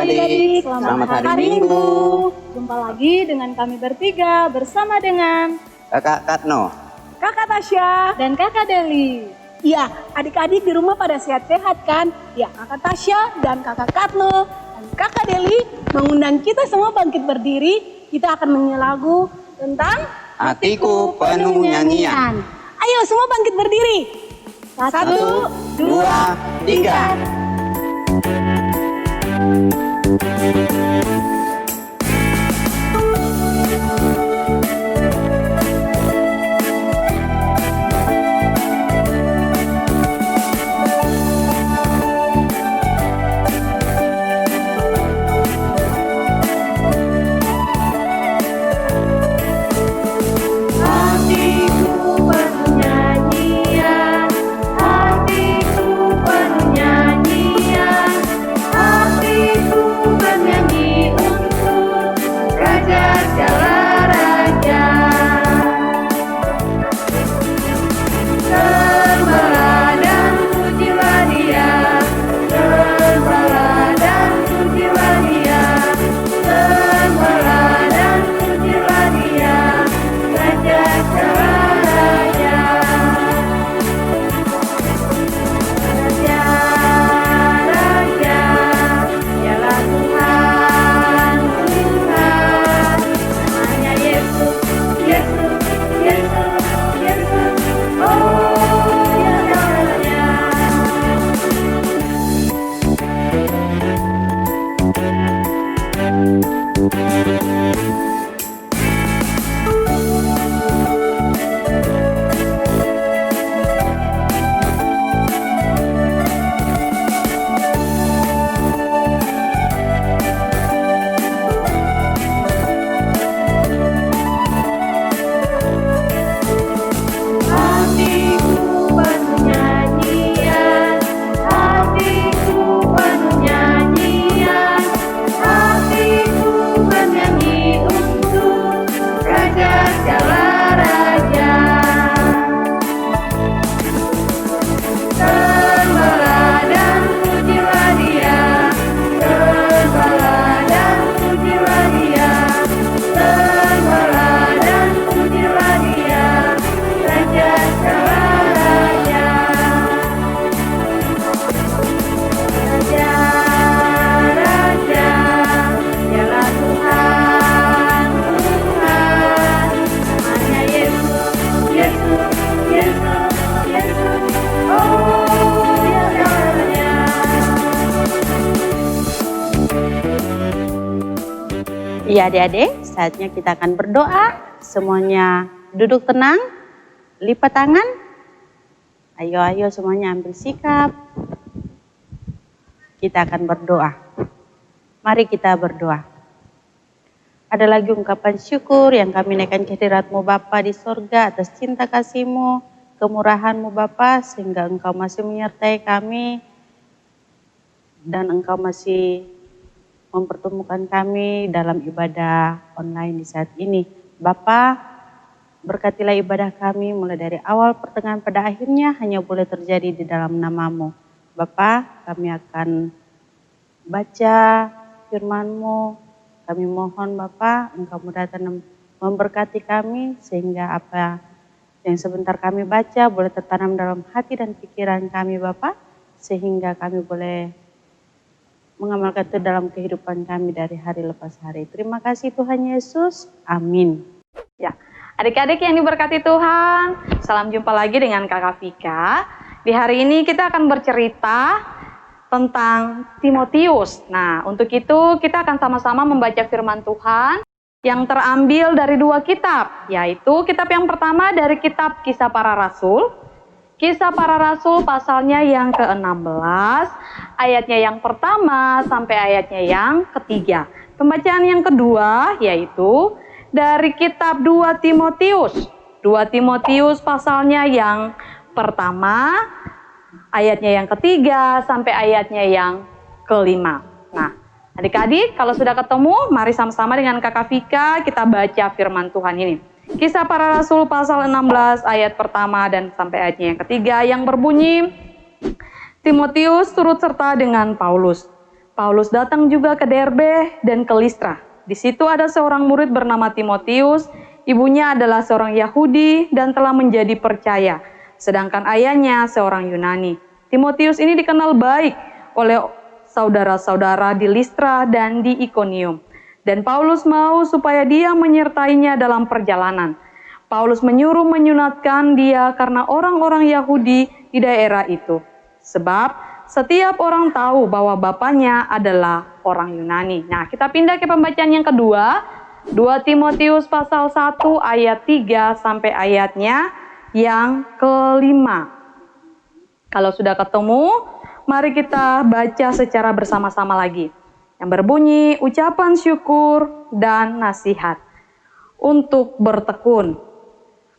adik-adik, Selamat hari hari Minggu. Minggu. Jumpa lagi dengan kami bertiga bersama dengan Kakak Katno. Kakak Tasya dan Kakak Deli. Iya, adik-adik di rumah pada sehat-sehat kan? Ya, Kakak Tasya dan Kakak Katno dan Kakak Deli mengundang kita semua bangkit berdiri. Kita akan menyanyi lagu tentang Hatiku penuh nyanyian. Ayo semua bangkit berdiri. 1, 2, 3. Iya adik-adik, saatnya kita akan berdoa. Semuanya duduk tenang, lipat tangan. Ayo semuanya ambil sikap. Kita akan berdoa. Mari kita berdoa. Ada lagi ungkapan syukur yang kami naikkan ke hadirat-Mu Bapa di sorga atas cinta kasih-Mu, kemurahan-Mu Bapa, sehingga Engkau masih menyertai kami dan Engkau masih mempertemukan kami dalam ibadah online di saat ini. Bapa, berkatilah ibadah kami mulai dari awal, pertengahan, pada akhirnya hanya boleh terjadi di dalam nama-Mu. Bapa, kami akan baca firman-Mu. Kami mohon Bapa, Engkau mudahkan dan memberkati kami sehingga apa yang sebentar kami baca boleh tertanam dalam hati dan pikiran kami Bapa, sehingga kami boleh mengamalkan itu dalam kehidupan kami dari hari lepas hari. Terima kasih Tuhan Yesus. Amin. Ya, adik-adik yang diberkati Tuhan, salam jumpa lagi dengan Kakak Vika. Di hari ini kita akan bercerita tentang Timotius. Nah, untuk itu kita akan sama-sama membaca firman Tuhan yang terambil dari 2 kitab, yaitu kitab yang pertama dari kitab Kisah Para Rasul. Kisah Para Rasul pasalnya yang ke-16, ayatnya yang pertama sampai ayatnya yang ketiga. Pembacaan yang kedua yaitu dari kitab 2 Timotius. 2 Timotius pasalnya yang pertama, ayatnya yang ketiga sampai ayatnya yang kelima. Nah, adik-adik kalau sudah ketemu, mari sama-sama dengan Kakak Vika kita baca firman Tuhan ini. Kisah Para Rasul pasal 16 ayat pertama dan sampai ayatnya yang ketiga yang berbunyi, Timotius turut serta dengan Paulus Paulus datang juga ke Derbe dan ke Listra. Di situ ada seorang murid bernama Timotius, ibunya adalah seorang Yahudi dan telah menjadi percaya, sedangkan ayahnya seorang Yunani. Timotius ini dikenal baik oleh saudara-saudara di Listra dan di Ikonium. Dan Paulus mau supaya dia menyertainya dalam perjalanan. Paulus menyuruh menyunatkan dia karena orang-orang Yahudi di daerah itu. Sebab setiap orang tahu bahwa bapaknya adalah orang Yunani. Nah, kita pindah ke pembacaan yang kedua. 2 Timotius pasal 1 ayat 3 sampai ayatnya yang kelima. Kalau sudah ketemu, mari kita baca secara bersama-sama lagi. Yang berbunyi, ucapan syukur dan nasihat untuk bertekun.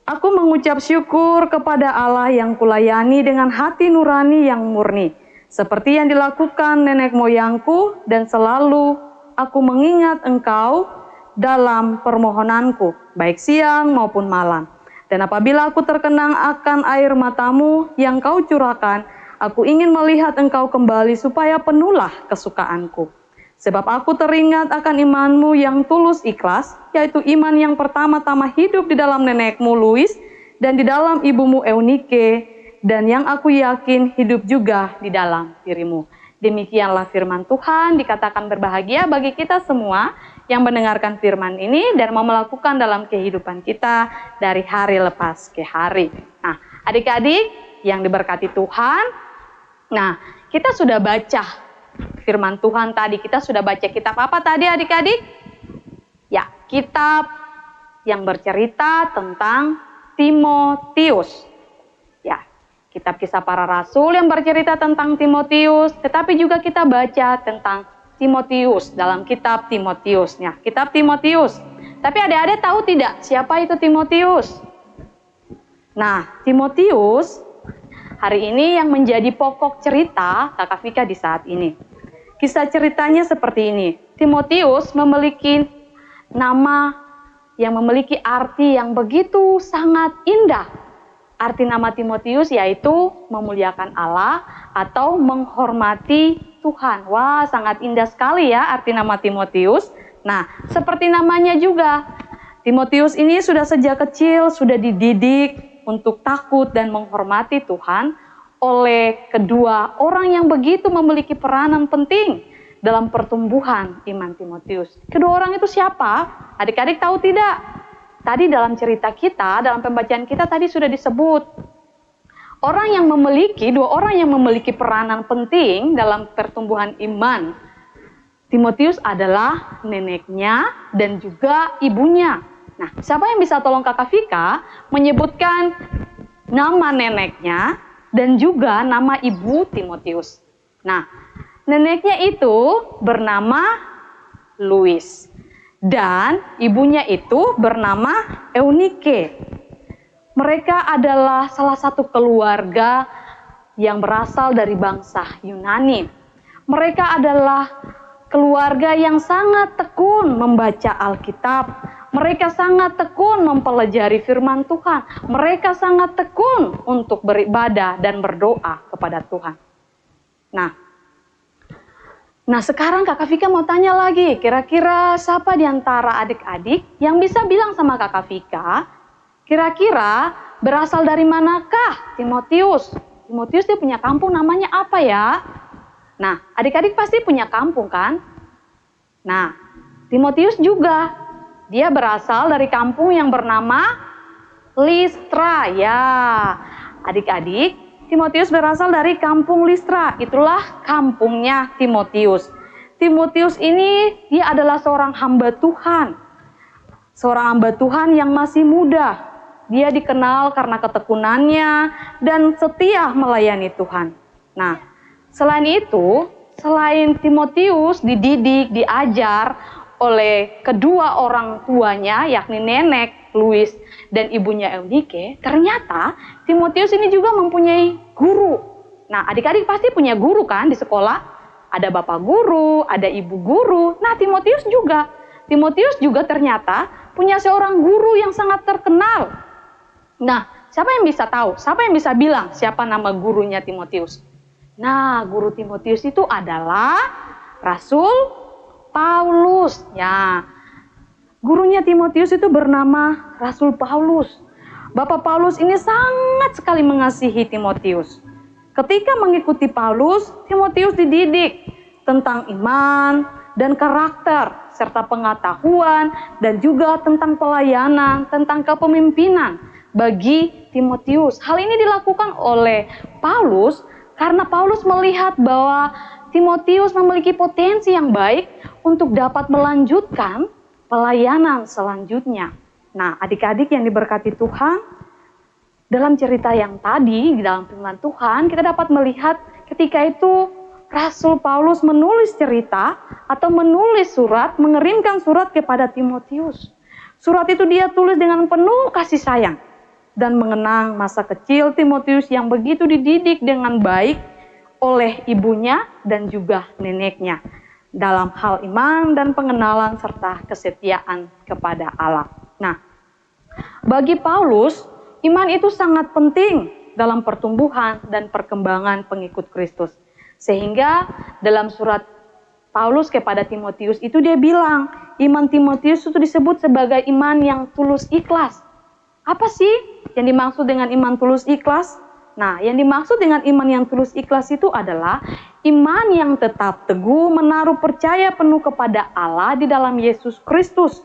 Aku mengucap syukur kepada Allah yang kulayani dengan hati nurani yang murni, seperti yang dilakukan nenek moyangku, dan selalu aku mengingat engkau dalam permohonanku, baik siang maupun malam. Dan apabila aku terkenang akan air matamu yang kau curahkan, aku ingin melihat engkau kembali supaya penuhlah kesukaanku. Sebab aku teringat akan imanmu yang tulus ikhlas, yaitu iman yang pertama-tama hidup di dalam nenekmu Lois dan di dalam ibumu Eunike, dan yang aku yakin hidup juga di dalam dirimu. Demikianlah firman Tuhan, dikatakan berbahagia bagi kita semua yang mendengarkan firman ini dan mau melakukan dalam kehidupan kita dari hari lepas ke hari. Nah, adik-adik yang diberkati Tuhan, nah kita sudah baca firman Tuhan tadi. Kita sudah baca kitab apa tadi adik-adik? Ya, kitab yang bercerita tentang Timotius. Ya, kitab Kisah Para Rasul yang bercerita tentang Timotius, tetapi juga kita baca tentang Timotius dalam kitab Timotius. Ya, kitab Timotius. Tapi adik-adik tahu tidak siapa itu Timotius? Nah, Timotius hari ini yang menjadi pokok cerita Kakak Vika di saat ini. Kisah ceritanya seperti ini. Timotius memiliki nama yang memiliki arti yang begitu sangat indah. Arti nama Timotius yaitu memuliakan Allah atau menghormati Tuhan. Wah, sangat indah sekali ya arti nama Timotius. Nah, seperti namanya juga, Timotius ini sudah sejak kecil sudah dididik untuk takut dan menghormati Tuhan oleh kedua orang yang begitu memiliki peranan penting dalam pertumbuhan iman Timotius. Kedua orang itu siapa? Adik-adik tahu tidak? Tadi dalam cerita kita, dalam pembacaan kita tadi sudah disebut. Dua orang yang memiliki peranan penting dalam pertumbuhan iman Timotius adalah neneknya dan juga ibunya. Nah, siapa yang bisa tolong Kakak Vika menyebutkan nama neneknya dan juga nama ibu Timotius? Nah, neneknya itu bernama Lois dan ibunya itu bernama Eunike. Mereka adalah salah satu keluarga yang berasal dari bangsa Yunani. Mereka adalah keluarga yang sangat tekun membaca Alkitab. Mereka sangat tekun mempelajari firman Tuhan. Mereka sangat tekun untuk beribadah dan berdoa kepada Tuhan. Nah sekarang Kakak Vika mau tanya lagi, kira-kira siapa di antara adik-adik yang bisa bilang sama Kakak Vika, kira-kira berasal dari manakah Timotius? Timotius dia punya kampung namanya apa ya? Nah, adik-adik pasti punya kampung kan? Nah, Timotius juga, dia berasal dari kampung yang bernama Listra. Ya, adik-adik, Timotius berasal dari kampung Listra. Itulah kampungnya Timotius. Timotius ini dia adalah seorang hamba Tuhan. Seorang hamba Tuhan yang masih muda. Dia dikenal karena ketekunannya dan setia melayani Tuhan. Nah, selain itu, selain Timotius dididik, diajar oleh kedua orang tuanya, yakni nenek Lois dan ibunya Eunike, ternyata Timotius ini juga mempunyai guru. Nah, adik-adik pasti punya guru kan di sekolah? Ada bapak guru, ada ibu guru. Nah, Timotius juga ternyata punya seorang guru yang sangat terkenal. Nah, siapa yang bisa tahu? Siapa yang bisa bilang siapa nama gurunya Timotius? Nah, guru Timotius itu adalah Rasul Paulus. Ya, gurunya Timotius itu bernama Rasul Paulus. Bapak Paulus ini sangat sekali mengasihi Timotius. Ketika mengikuti Paulus, Timotius dididik tentang iman dan karakter, serta pengetahuan, dan juga tentang pelayanan, tentang kepemimpinan bagi Timotius. Hal ini dilakukan oleh Paulus karena Paulus melihat bahwa Timotius memiliki potensi yang baik untuk dapat melanjutkan pelayanan selanjutnya. Nah, adik-adik yang diberkati Tuhan, dalam cerita yang tadi, di dalam firman Tuhan, kita dapat melihat ketika itu Rasul Paulus menulis cerita atau menulis surat, mengirimkan surat kepada Timotius. Surat itu dia tulis dengan penuh kasih sayang dan mengenang masa kecil Timotius yang begitu dididik dengan baik oleh ibunya dan juga neneknya dalam hal iman dan pengenalan serta kesetiaan kepada Allah. Nah, bagi Paulus, iman itu sangat penting dalam pertumbuhan dan perkembangan pengikut Kristus. Sehingga dalam surat Paulus kepada Timotius itu dia bilang, iman Timotius itu disebut sebagai iman yang tulus ikhlas. Apa sih yang dimaksud dengan iman tulus ikhlas? Nah, yang dimaksud dengan iman yang tulus ikhlas itu adalah iman yang tetap teguh menaruh percaya penuh kepada Allah di dalam Yesus Kristus.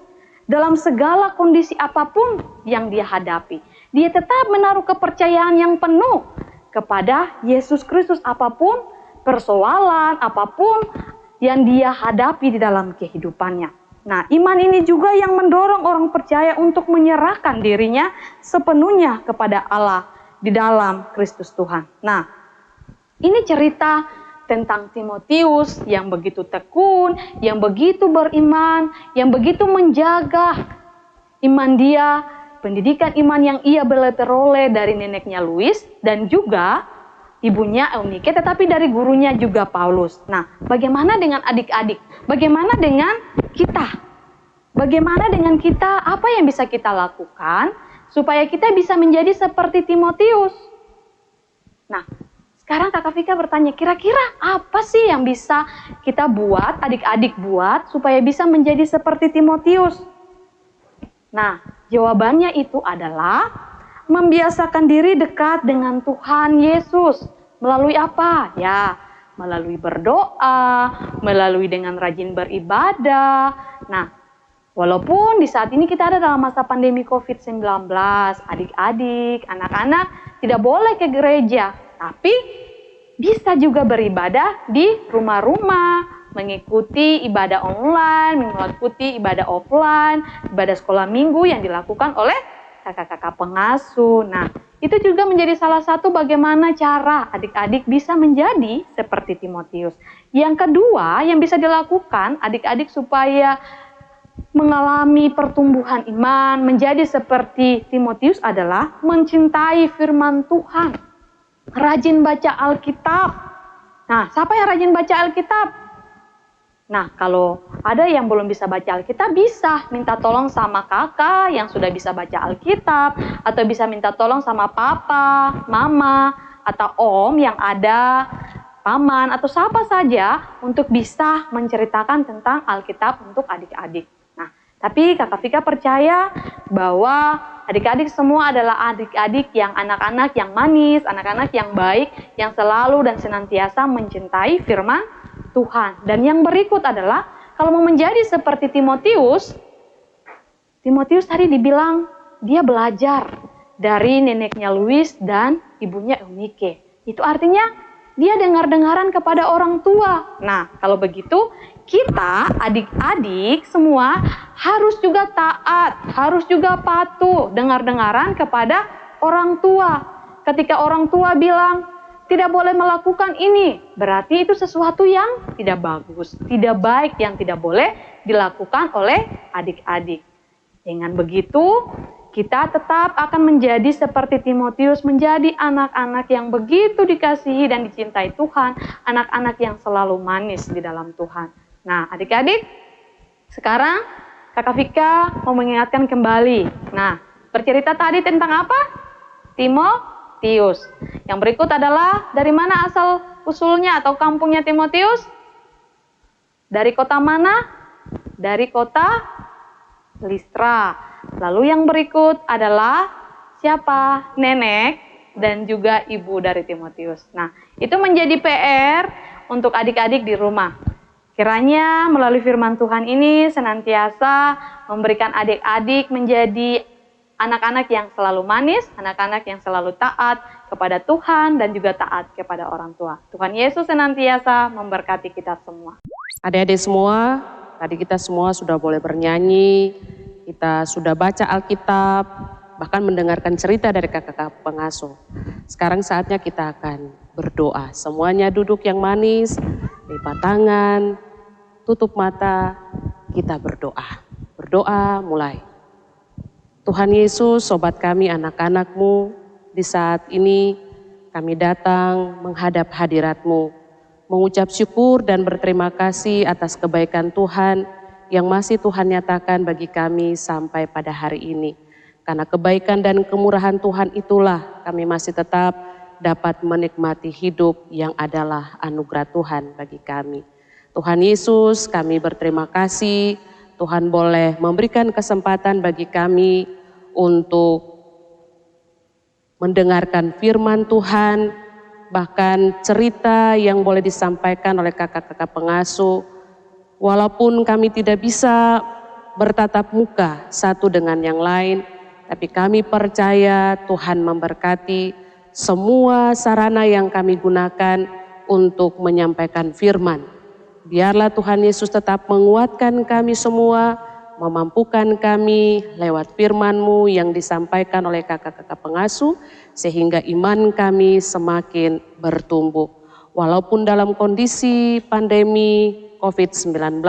Dalam segala kondisi apapun yang dia hadapi, dia tetap menaruh kepercayaan yang penuh kepada Yesus Kristus apapun persoalan, apapun yang dia hadapi di dalam kehidupannya. Nah, iman ini juga yang mendorong orang percaya untuk menyerahkan dirinya sepenuhnya kepada Allah di dalam Kristus Tuhan. Nah, ini cerita tentang Timotius yang begitu tekun, yang begitu beriman, yang begitu menjaga iman dia, pendidikan iman yang ia peroleh dari neneknya Luis dan juga ibunya Eunike, tetapi dari gurunya juga Paulus. Nah, bagaimana dengan adik-adik? Bagaimana dengan kita? Bagaimana dengan kita? Apa yang bisa kita lakukan supaya kita bisa menjadi seperti Timotius? Nah, sekarang Kakak Vika bertanya, kira-kira apa sih yang bisa kita buat, adik-adik buat, supaya bisa menjadi seperti Timotius? Nah, jawabannya itu adalah membiasakan diri dekat dengan Tuhan Yesus. Melalui apa? Ya, melalui berdoa, melalui dengan rajin beribadah. Nah, walaupun di saat ini kita ada dalam masa pandemi COVID-19, adik-adik, anak-anak tidak boleh ke gereja, tapi bisa juga beribadah di rumah-rumah, mengikuti ibadah online, mengikuti ibadah offline, ibadah sekolah minggu yang dilakukan oleh kakak-kakak pengasuh. Nah, itu juga menjadi salah satu bagaimana cara adik-adik bisa menjadi seperti Timotius. Yang kedua yang bisa dilakukan adik-adik supaya mengalami pertumbuhan iman, menjadi seperti Timotius adalah mencintai firman Tuhan. Rajin baca Alkitab. Nah, siapa yang rajin baca Alkitab? Nah, kalau ada yang belum bisa baca Alkitab, bisa minta tolong sama kakak yang sudah bisa baca Alkitab, atau bisa minta tolong sama papa, mama, atau om yang ada, paman, atau siapa saja untuk bisa menceritakan tentang Alkitab untuk adik-adik. Nah, tapi Kakak Vika percaya bahwa adik-adik semua adalah adik-adik yang anak-anak yang manis, anak-anak yang baik, yang selalu dan senantiasa mencintai firman Tuhan. Dan yang berikut adalah, kalau mau menjadi seperti Timotius, Timotius tadi dibilang dia belajar dari neneknya Luis dan ibunya Eunike. Itu artinya dia dengar-dengaran kepada orang tua. Nah, kalau begitu kita adik-adik semua harus juga taat, harus juga patuh, dengar-dengaran kepada orang tua. Ketika orang tua bilang tidak boleh melakukan ini, berarti itu sesuatu yang tidak bagus, tidak baik, yang tidak boleh dilakukan oleh adik-adik. Dengan begitu, kita tetap akan menjadi seperti Timotius, menjadi anak-anak yang begitu dikasihi dan dicintai Tuhan, anak-anak yang selalu manis di dalam Tuhan. Nah, adik-adik, sekarang Kakak Vika mau mengingatkan kembali. Nah, bercerita tadi tentang apa? Timotius. Yang berikut adalah dari mana asal usulnya atau kampungnya Timotius? Dari kota mana? Dari kota Listra. Lalu yang berikut adalah siapa? Nenek dan juga ibu dari Timotius. Nah, itu menjadi PR untuk adik-adik di rumah. Kiranya melalui firman Tuhan ini senantiasa memberikan adik-adik menjadi anak-anak yang selalu manis, anak-anak yang selalu taat kepada Tuhan dan juga taat kepada orang tua. Tuhan Yesus senantiasa memberkati kita semua. Adik-adik semua, tadi kita semua sudah boleh bernyanyi, kita sudah baca Alkitab, bahkan mendengarkan cerita dari kakak-kakak pengasuh. Sekarang saatnya kita akan berdoa. Semuanya duduk yang manis, lipat tangan, tutup mata, kita berdoa. Berdoa mulai. Tuhan Yesus, sobat kami, anak-anak-Mu, di saat ini kami datang menghadap hadirat-Mu, mengucap syukur dan berterima kasih atas kebaikan Tuhan yang masih Tuhan nyatakan bagi kami sampai pada hari ini. Karena kebaikan dan kemurahan Tuhan itulah kami masih tetap dapat menikmati hidup yang adalah anugerah Tuhan bagi kami. Tuhan Yesus, kami berterima kasih Tuhan boleh memberikan kesempatan bagi kami untuk mendengarkan firman Tuhan, bahkan cerita yang boleh disampaikan oleh kakak-kakak pengasuh. Walaupun kami tidak bisa bertatap muka satu dengan yang lain, tapi kami percaya Tuhan memberkati semua sarana yang kami gunakan untuk menyampaikan firman. Biarlah Tuhan Yesus tetap menguatkan kami semua, memampukan kami lewat firman-Mu yang disampaikan oleh kakak-kakak pengasuh, sehingga iman kami semakin bertumbuh. Walaupun dalam kondisi pandemi COVID-19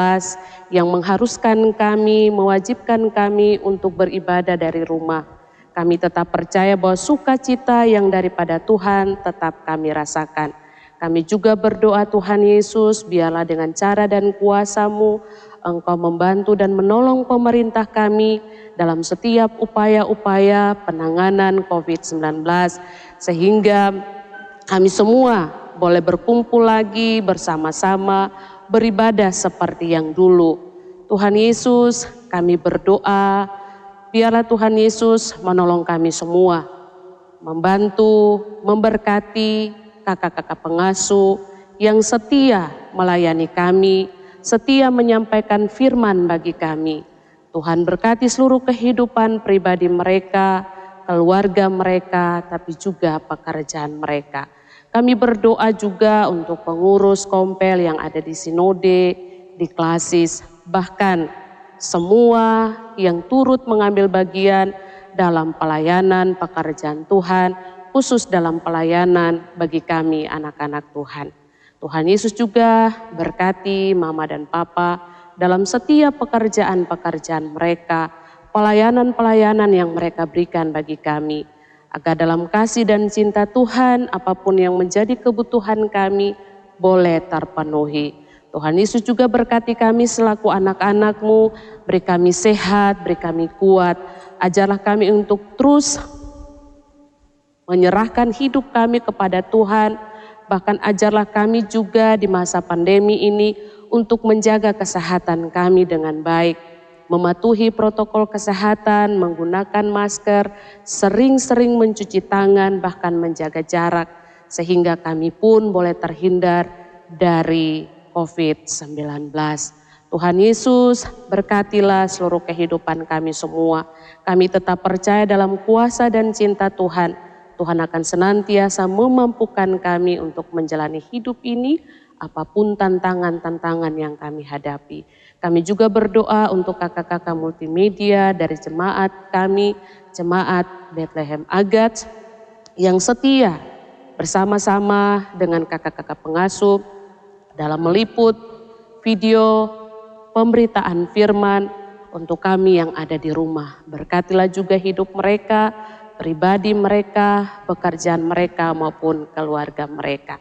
yang mengharuskan kami, mewajibkan kami untuk beribadah dari rumah, kami tetap percaya bahwa sukacita yang daripada Tuhan tetap kami rasakan. Kami juga berdoa Tuhan Yesus, biarlah dengan cara dan kuasa-Mu, Engkau membantu dan menolong pemerintah kami dalam setiap upaya-upaya penanganan COVID-19, sehingga kami semua boleh berkumpul lagi bersama-sama, beribadah seperti yang dulu. Tuhan Yesus, kami berdoa, biarlah Tuhan Yesus menolong kami semua, membantu, memberkati kakak-kakak pengasuh yang setia melayani kami, setia menyampaikan firman bagi kami. Tuhan berkati seluruh kehidupan pribadi mereka, keluarga mereka, tapi juga pekerjaan mereka. Kami berdoa juga untuk pengurus kompel yang ada di sinode, di klasis, bahkan semua yang turut mengambil bagian dalam pelayanan pekerjaan Tuhan, khusus dalam pelayanan bagi kami anak-anak Tuhan. Tuhan Yesus juga berkati mama dan papa dalam setiap pekerjaan-pekerjaan mereka, pelayanan-pelayanan yang mereka berikan bagi kami, agar dalam kasih dan cinta Tuhan apapun yang menjadi kebutuhan kami boleh terpenuhi. Tuhan Yesus juga berkati kami selaku anak-anak-Mu, beri kami sehat, beri kami kuat, ajarlah kami untuk terus menyerahkan hidup kami kepada Tuhan, bahkan ajarlah kami juga di masa pandemi ini untuk menjaga kesehatan kami dengan baik, mematuhi protokol kesehatan, menggunakan masker, sering-sering mencuci tangan, bahkan menjaga jarak, sehingga kami pun boleh terhindar dari COVID-19. Tuhan Yesus, berkatilah seluruh kehidupan kami semua. Kami tetap percaya dalam kuasa dan cinta Tuhan. Tuhan akan senantiasa memampukan kami untuk menjalani hidup ini, apapun tantangan-tantangan yang kami hadapi. Kami juga berdoa untuk kakak-kakak multimedia dari jemaat kami, jemaat Bethlehem Agat, yang setia bersama-sama dengan kakak-kakak pengasuh dalam meliput video pemberitaan firman untuk kami yang ada di rumah. Berkatilah juga hidup mereka, pribadi mereka, pekerjaan mereka maupun keluarga mereka.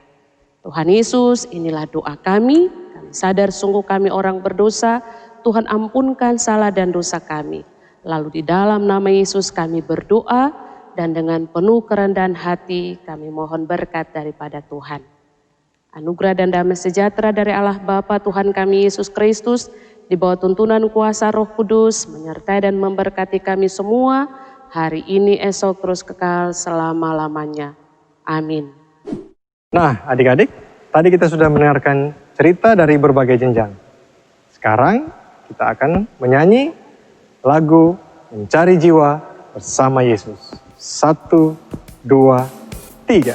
Tuhan Yesus, inilah doa kami. Kami sadar sungguh kami orang berdosa. Tuhan ampunkan salah dan dosa kami. Lalu di dalam nama Yesus kami berdoa dan dengan penuh kerendahan hati kami mohon berkat daripada Tuhan. Anugerah dan damai sejahtera dari Allah Bapa Tuhan kami Yesus Kristus, di bawah tuntunan kuasa Roh Kudus, menyertai dan memberkati kami semua, hari ini, esok, terus kekal selama-lamanya. Amin. Nah, adik-adik, tadi kita sudah mendengarkan cerita dari berbagai jenjang. Sekarang kita akan menyanyi lagu Mencari Jiwa bersama Yesus. 1, 2, 3.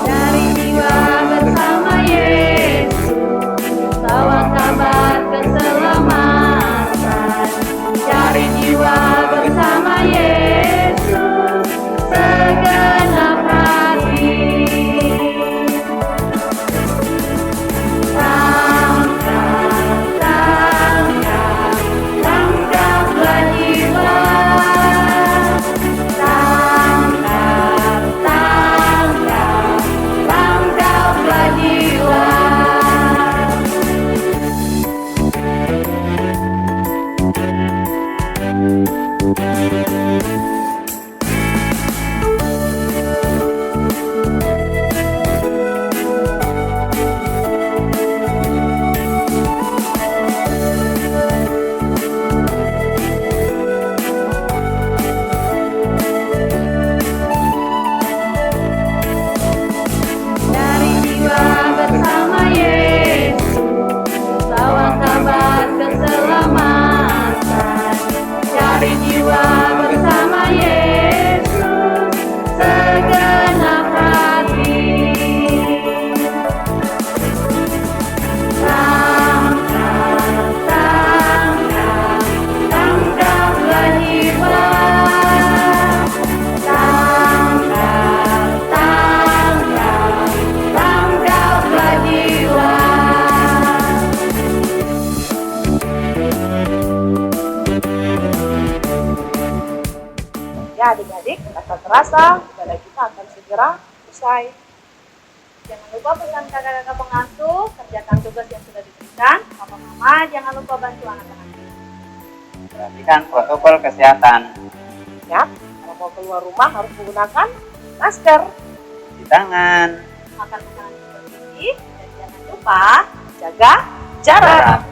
Cari jiwa bersama Yesus, bawa kabar keselamatan. Cari jiwa bersama Yesus, segenap hati. Tangkaplah jiwa. Tangkaplah jiwa. Cari jiwa bersama Yesus, bawa kabar keselamatan. Cari jiwa bersama Yesus, segenap hati. Tangkaplah jiwa. Tangkaplah jiwa. Ya adik-adik, tak terasa ibadah kita akan segera usai. Jangan lupa pesan kakak-kakak pengasuh, kerjakan tugas yang sudah diberikan. Papa-mama jangan lupa bantu anak-anak. Perhatikan protokol kesehatan. Ya, kalau mau keluar rumah harus menggunakan masker. Cuci tangan. Makan makanan yang bergizi dan jangan lupa jaga jarak.